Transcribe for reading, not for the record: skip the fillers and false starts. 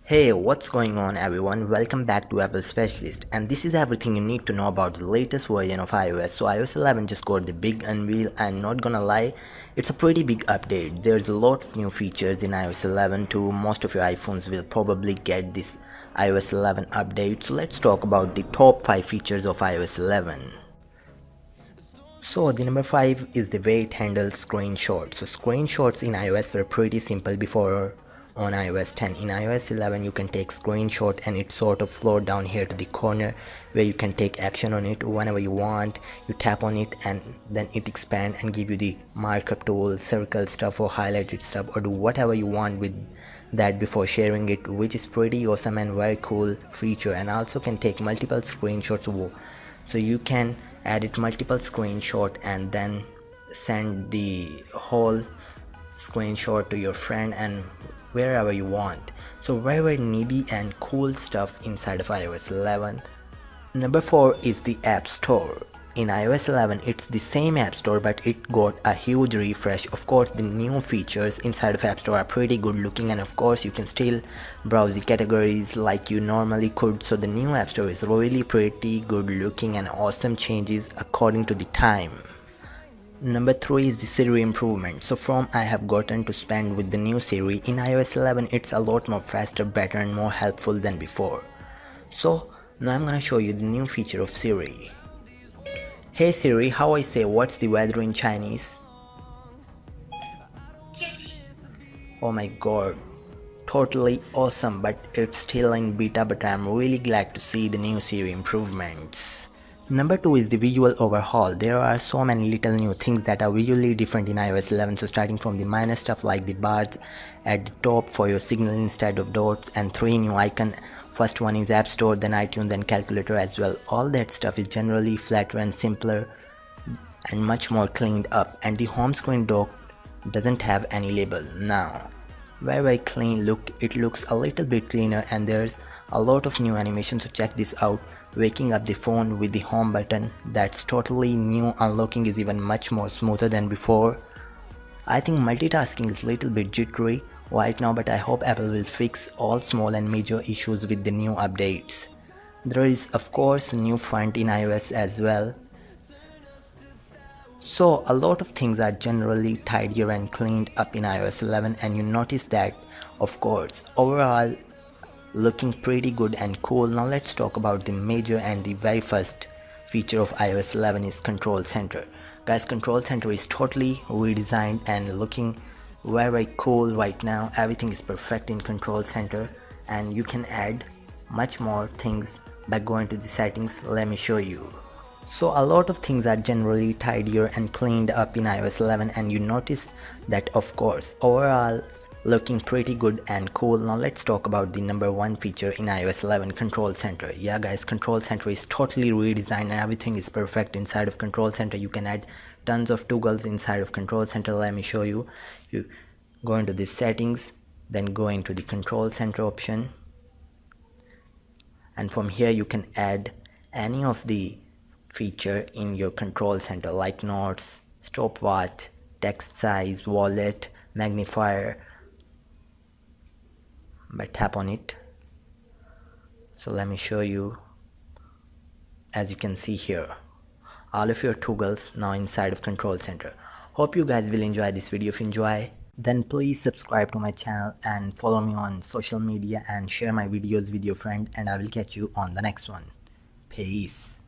Hey, what's going on everyone? Welcome back to Apple Specialist, and this is everything you need to know about the latest version of iOS. So iOS 11 just got the big unveil, and not gonna lie, it's a pretty big update. There's a lot of new features in iOS 11 too. Most of your iPhones will probably get this iOS 11 update. So let's talk about the top 5 features of iOS 11. So the number 5 is the way it handles screenshots. So screenshots in iOS were pretty simple before on iOS 10. In iOS 11 you can take screenshot and it sort of float down here to the corner where you can take action on it whenever you want. You tap on it and then it expand and give you the markup tool, circle stuff or highlighted stuff or do whatever you want with that before sharing it, which is pretty awesome and very cool feature, and also can take multiple screenshots. So you can edit multiple screenshot and then send the whole screenshot to your friend and wherever you want. So very needy and cool stuff inside of iOS 11. Number 4 is the App Store. In iOS 11 it's the same App Store, but it got a huge refresh. Of course the new features inside of App Store are pretty good looking, and of course you can still browse the categories like you normally could. So the new App Store is really pretty good looking and awesome changes according to the time. Number 3 is the Siri improvement. So from I have gotten to spend with the new Siri in iOS 11, it's a lot more faster, better and more helpful than before. So now I'm gonna show you the new feature of Siri. Hey Siri, how I say what's the weather in Chinese? Oh my god, totally awesome, but it's still in beta, but I'm really glad to see the new Siri improvements. Number 2 is the visual overhaul. There are so many little new things that are visually different in iOS 11. So starting from the minor stuff like the bars at the top for your signal instead of dots, and 3 new icons. First one is App Store, then iTunes, then Calculator as well. All that stuff is generally flatter and simpler and much more cleaned up, and the home screen dock doesn't have any label now. Very clean look. It looks a little bit cleaner and there's a lot of new animations, so check this out. Waking up the phone with the home button, that's totally new. Unlocking is even much more smoother than before. I think multitasking is a little bit jittery right now, but I hope Apple will fix all small and major issues with the new updates. There is of course a new font in iOS as well. So a lot of things are generally tidier and cleaned up in iOS 11, and you notice that of course. Overall looking pretty good and cool. Now let's talk about the major and the very first feature of iOS 11 is Control Center. Guys, Control Center is totally redesigned and looking very cool right now. Everything is perfect in Control Center and you can add much more things by going to the settings. Let me show you. So a lot of things are generally tidier and cleaned up in iOS 11, and you notice that of course. Overall looking pretty good and cool. Now let's talk about the number 1 feature in iOS 11, Control Center. Yeah guys, Control Center is totally redesigned and everything is perfect inside of Control Center. You can add tons of toggles inside of Control Center. Let me show you. You go into the settings, then go into the Control Center option, and from here you can add any of the feature in your Control Center like notes, stopwatch, text size, wallet, magnifier, by tap on it. So let me show you. As you can see here, all of your toggles now inside of Control Center. Hope you guys will enjoy this video. If you enjoy, then please subscribe to my channel and follow me on social media and share my videos with your friend, and I will catch you on the next one. Peace.